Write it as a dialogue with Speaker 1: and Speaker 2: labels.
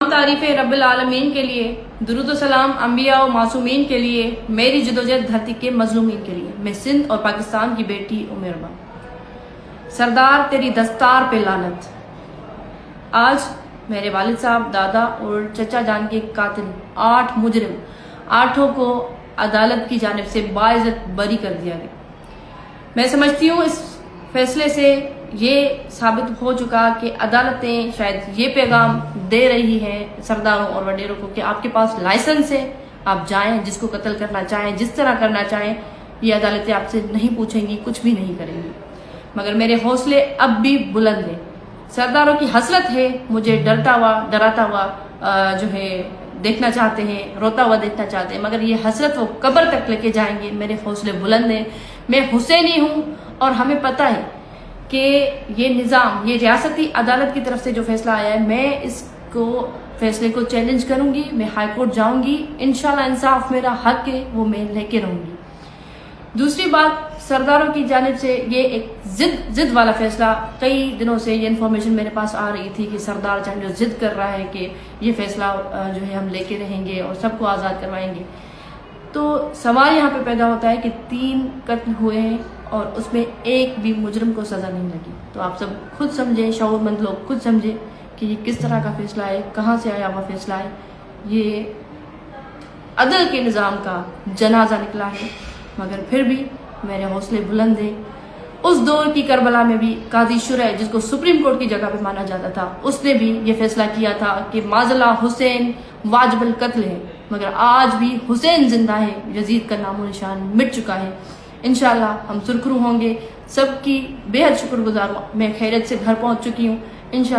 Speaker 1: तमाम तारीफ़ें रब्बिल आलमीन के लिए, दुरूद व सलाम अंबिया व मासूमीन के लिए, मेरी जदोजहद धरती के मजलूमीन के लिए। मैं सिंध और पाकिस्तान की बेटी उमेरबा। सरदार तेरी दस्तार पे लानत। आज मेरे वालिद साहब, दादा और चचा जान के कातिल 8 मुजरिम, 8 को अदालत की जानिब से बाइज्जत बरी कर दिया गया। मैं समझती हूँ इस फैसले से ये साबित हो चुका कि अदालतें शायद ये पैगाम दे रही हैं सरदारों और वडेरों को कि आपके पास लाइसेंस है, आप जाएं, जिसको कत्ल करना चाहें, जिस तरह करना चाहें, ये अदालतें आपसे नहीं पूछेंगी, कुछ भी नहीं करेंगी। मगर मेरे हौसले अब भी बुलंद हैं। सरदारों की हसरत है, मुझे डराता हुआ जो है देखना चाहते हैं, रोता हुआ देखना चाहते हैं, मगर ये हसरत वो कब्र तक लेके जाएंगे। मेरे हौसले बुलंद हैं। मैं हुसैनी हूँ और हमें पता है कि ये निज़ाम, ये रियासती अदालत की तरफ से जो फैसला आया है, मैं इसको फैसले को चैलेंज करूंगी। मैं हाई कोर्ट जाऊंगी, इंशाल्लाह इंसाफ मेरा हक है वो मैं लेके रहूंगी। दूसरी बात, सरदारों की जानिब से ये एक जिद वाला फैसला, कई दिनों से ये इन्फॉर्मेशन मेरे पास आ रही थी कि सरदार चाहे जो जिद कर रहा है कि ये फैसला जो है हम लेके रहेंगे और सबको आज़ाद करवाएंगे। तो सवाल यहाँ पे पैदा होता है कि 3 कत्ल हुए हैं और उसमें एक भी मुजरिम को सज़ा नहीं लगी। तो आप सब खुद समझें, शऊरमंद लोग खुद समझें कि ये किस तरह का फैसला है, कहाँ से आया हुआ फैसला है। ये अदल के निज़ाम का जनाजा निकला है। मगर फिर भी मेरे हौसले बुलंद हैं। उस दौर की करबला में भी काजी शुरैह, जिसको सुप्रीम कोर्ट की जगह पे माना जाता था, उसने भी ये फैसला किया था कि माज़ला हुसैन वाजिबुल कत्ल है। मगर आज भी हुसैन जिंदा है, यजीद का नामो निशान मिट चुका है। इंशाल्लाह हम सुरखरू होंगे। सबकी बेहद शुक्रगुजार हूँ। मैं खैरियत से घर पहुँच चुकी हूँ। इंशाल्लाह